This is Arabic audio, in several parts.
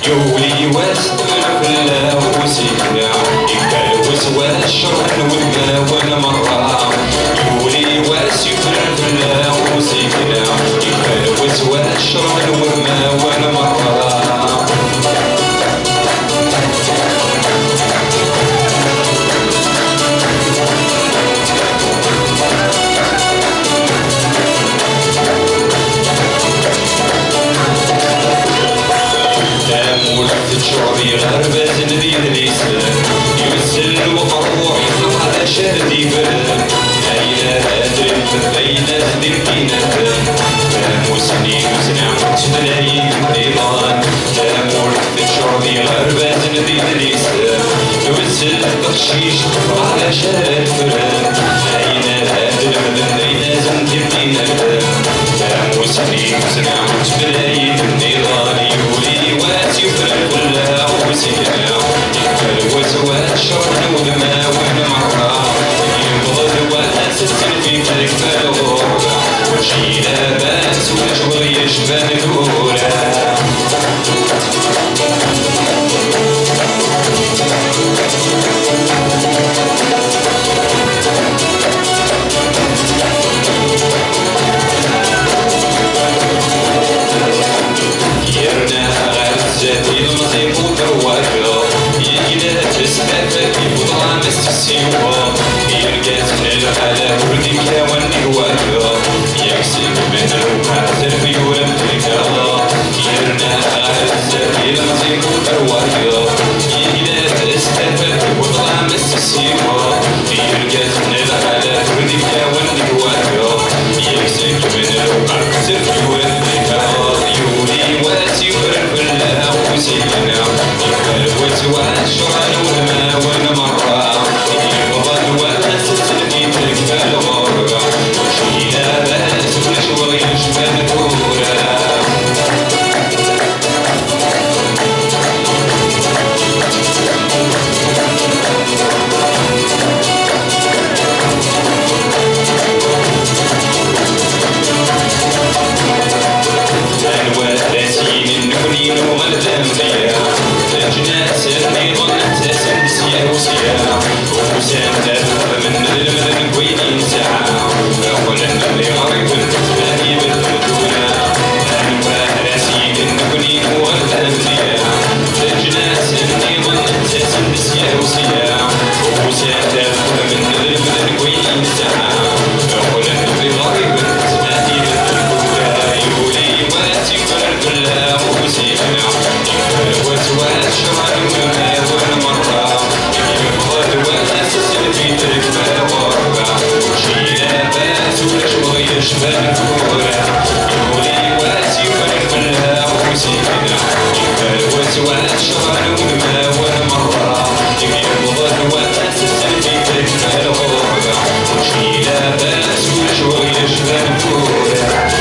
يولي واسدل كله وسيكنا يكلوس والشرن والماون مرة يولي واسدل كله وسيكنا يكلوس والشرن والماون مرة شعبي غربة ندير ليسان يمثل وقروع يطلق على شردي بلد أين أدري أين أهدي بينتان تامو سنين وسنعم تدلايين ريضان تامو شعبي غربة ندير ليسان يمثل بخشيش على شرد بلد أين أدري أين أهدي بينتان تامو سنين وسنعم تدلايين ريضان يولي واسي كلها وسينا يكلوس والشرن والماون مرة يبغض واسس في تلك الغربة وشي لاباس وشغل يشبه الأولى على ولدك والنوايا يكسب من الوقت البيور التكا يرنا على الزبيل مزيق الروايا يجلس استفد وطلع السيما يرقد على ولدك والنوايا يكسب من الوقت البيور التكا يولي واسير كلها وسينا يكلوت والشرن والماون مرة يبغض واسس الغربة وشي لاباس وشغل يشبه الأولى الوالدين النونين والذنبية الجناس اللي ظنت سنسيا وسيا وسان من المدن كوينين ساعة أولا اللي غريب التسباني بالمدونة الوالدين النونين والذنبية الجناس اللي ظنت سنسيا وسيا وسان من المدن كوينين ساعة أولا اللي غريب التسباني بالمدونة يولي واسي كلها وسينا يكلوت والشرن والماون مرة يبغض واسس في تلك الغربة وشي لاباس وشغل يشبه الأولى يولي واسي كلها وسينا يكلوت والشرن والماون مرة يبغض واسس في تلك الغربة وشي لاباس وشغل يشبه الأولى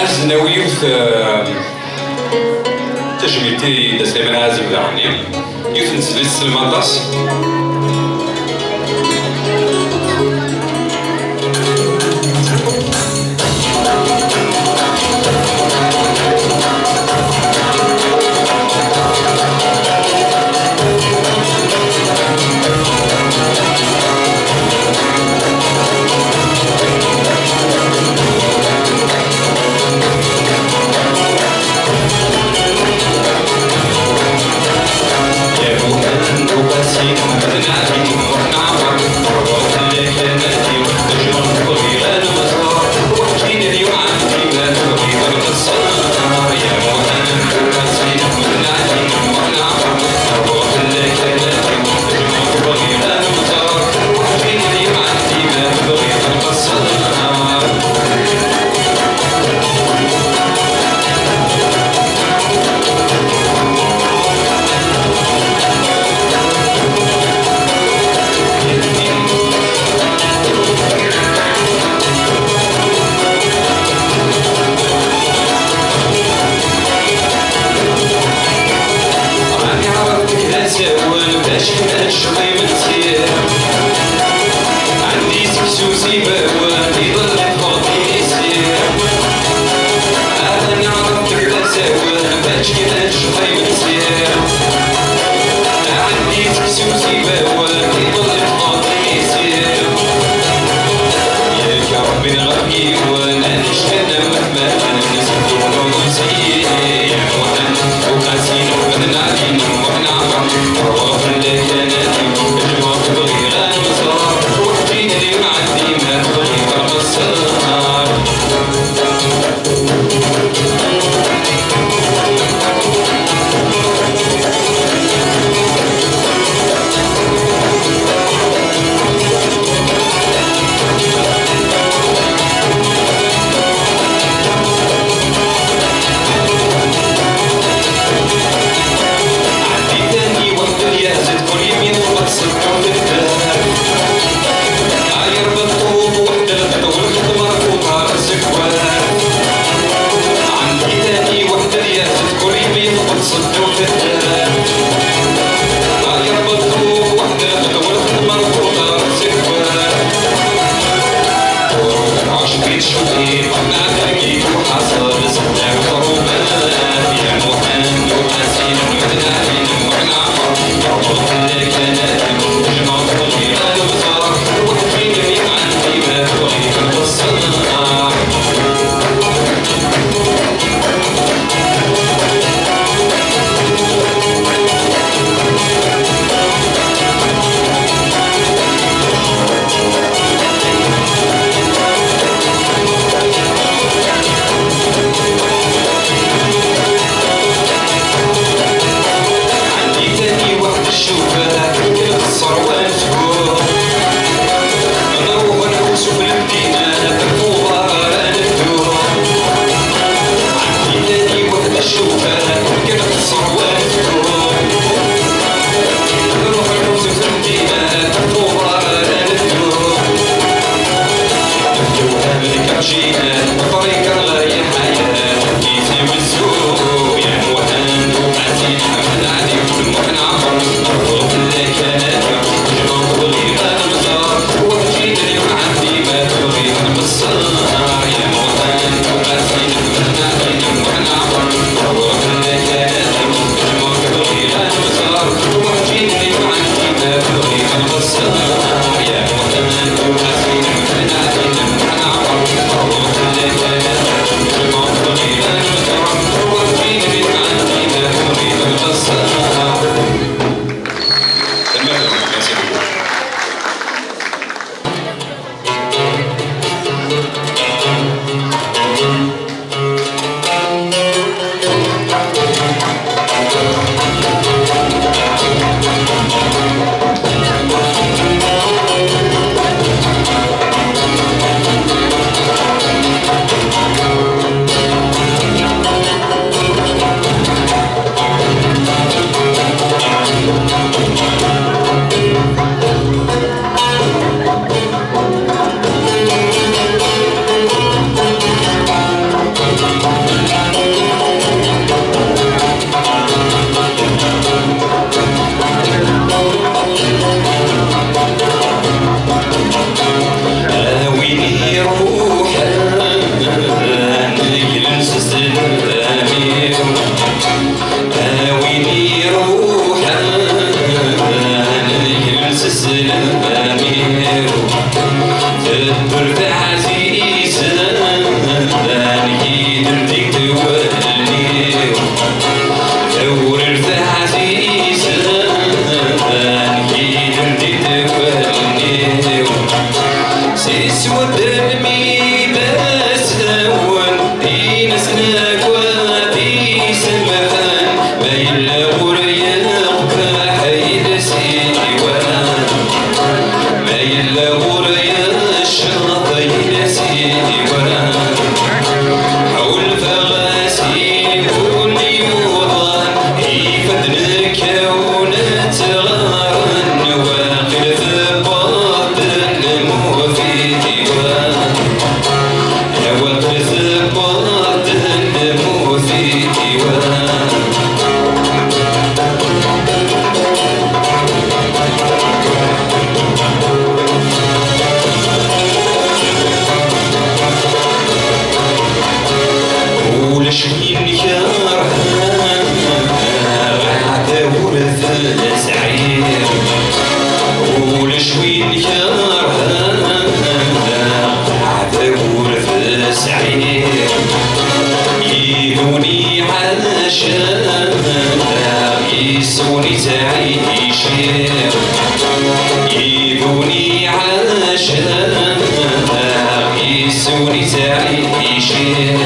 أزنا يوث تجميتي دسليمان عازم داعني يوث نسلس المنطس شوين كرهان غادا ورث سعير ولشوين كرهان غادا ورث سعير يدوني عشان يسوني تعيشير يدوني عشان يسوني تعيشير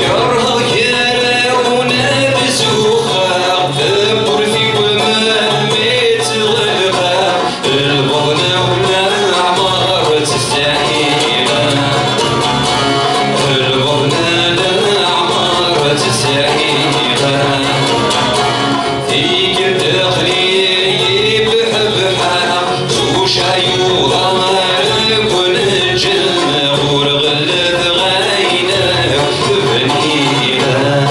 يرهق يراونا بزوخة ذبر في ومام يتغلغى البغنى ولا عمار تستعيرا البغنى لا عمار تستعيرا فيك الداخلي بحبها زوج عيوضا كل الجنة ورغلت غاينا بنيها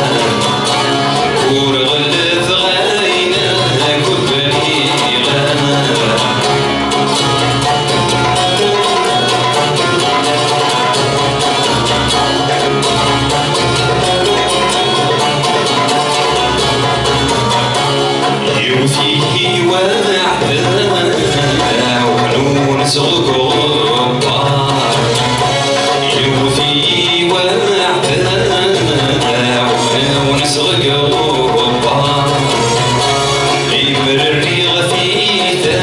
ورغلت غاينا بنيها يوفيه وعدنا ونون صغبا يوفيه وعدنا ونون صغبا يمرري غفيتا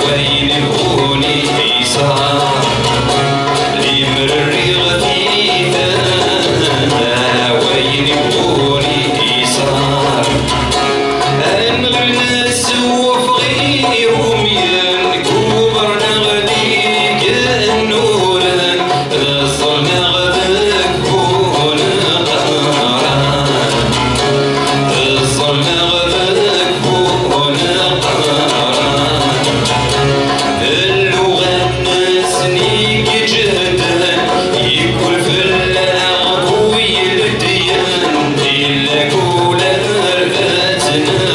وين الهوني يسار يمرري غفيتا وين الهوني يسار أنغر الناس وفغيرهم ينكوبرنا غديك النورا غصرنا غدك هونا قاران غصرنا غدك هونا قاران اللغة الناس نيك جهدا يكل في اللعب ويلديان إلا كولا رفاتنا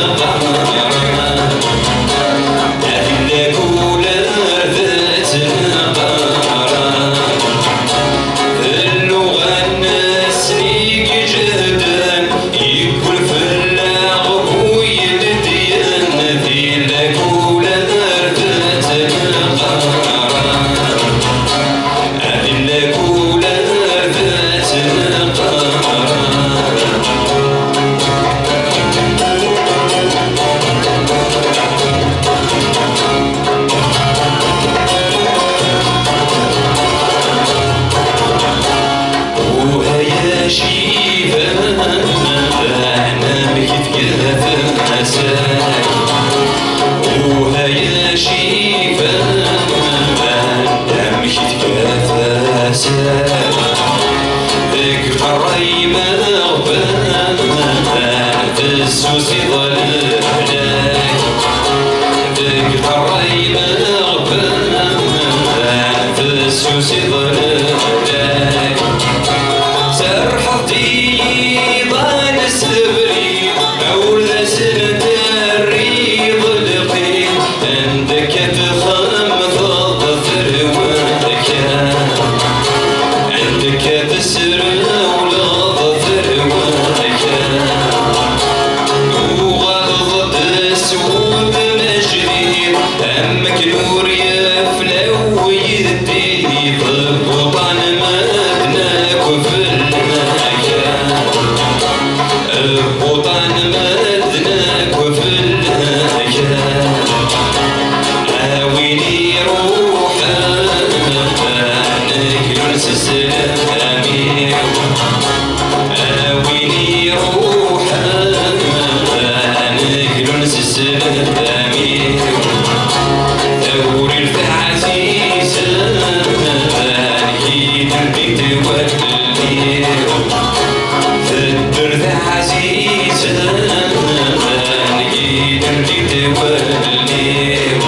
وهيا شيفا دمك تكافاسك ذك الريمة غبان تسوسي ظلالك ذك الريمة غبان تسوسي ظلالك سرحتي ضان السبري أولى سنة الريض القيم عندك تخم ظفر وانك عندك تسر ولا ظفر وانك وغض السود مجري أمك نور يفلو يدي ضبطان مدناك في المكان بوطان مدناك في المكان عاويني روحا نجلس السلامي عاويني روحا نجلس السلامي ثوري العزيزة نهيد البيت والليل الدرد عزيزة نهيد البيت والليل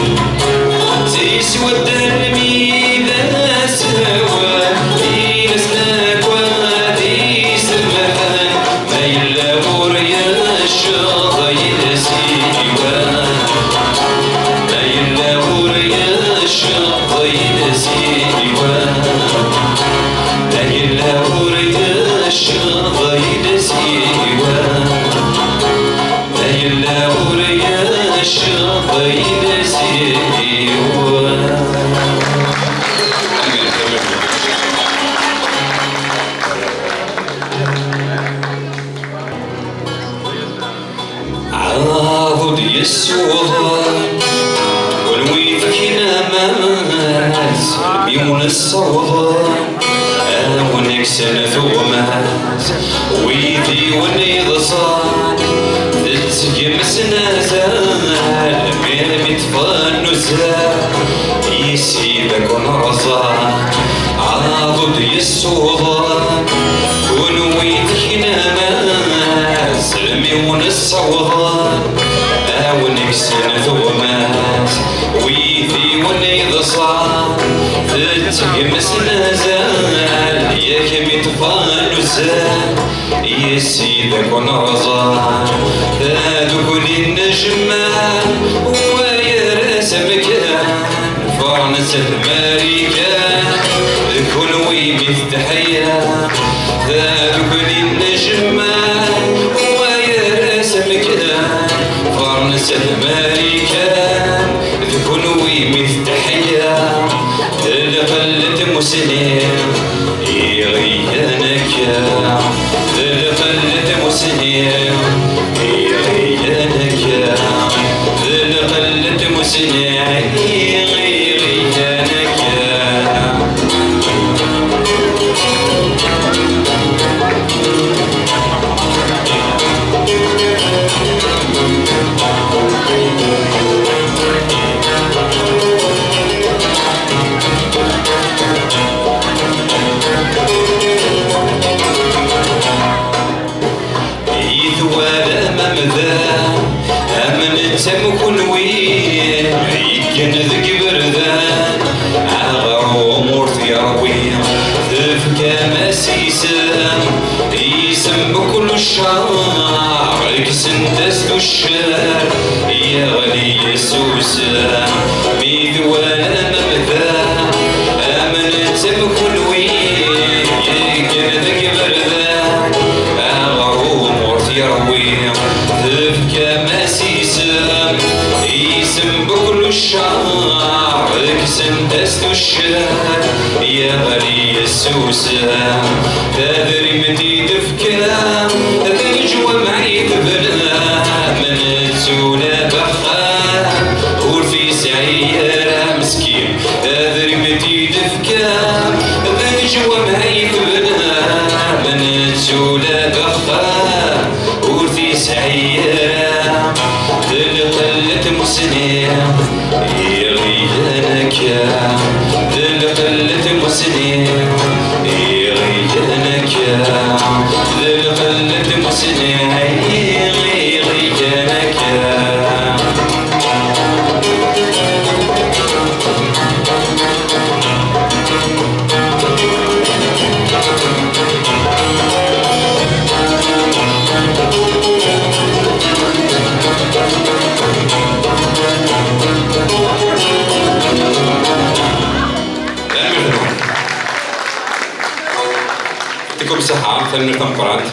زي سود الميدان سوا دي نسلك ودي سمحان ما يلاور يا الشاطئ سيوان ما يلاور يا الشاطئ سيوان ما يلاور يا ثومات ويدي ونيض صار تتجمسنا زال من متفان نزال يسيبك ونرزان عاضد يسوضان كون ويدكنا ناس الميون الصوضان ونكسن ثومات ويدي ونيض صار تتجمسنا زال ياك متفان نزال يسيدك ونرزان ذاك النجمان ويا راس مكان فرنسا الماريكان كل ويم التحية ذاك النجمان ويا راس مكان فرنسا الماريكان كل ويم التحية القلة مسلم يغيانك القلة مسلم يغيانك القلة مسلم يغيانك تمكن وين يكن ذك بردان عغر أمور ثيروية ذفك مسيسان يسم بكل الشعر كسن دست الشار يا غلي السوسان ميذوان ممذان أمن تمكن وين يكن ذك بردان عغر أمور ثيروية ذفك مسيسان يسم بكل الشعر كسن دست الشار يا غلي السوسان تدري متي دفكان تجوى معي تبنا من تسولا بخان قول في سعيرة مسكين تدري متي دفكان تجوى معي تبنا من تسولا بخان قول في سعيرة القلة مسلم يغيانك القلة مسلم يغيانك القلة مسلم يغيانك يعطيكم الصحة. فلنكن قرآن.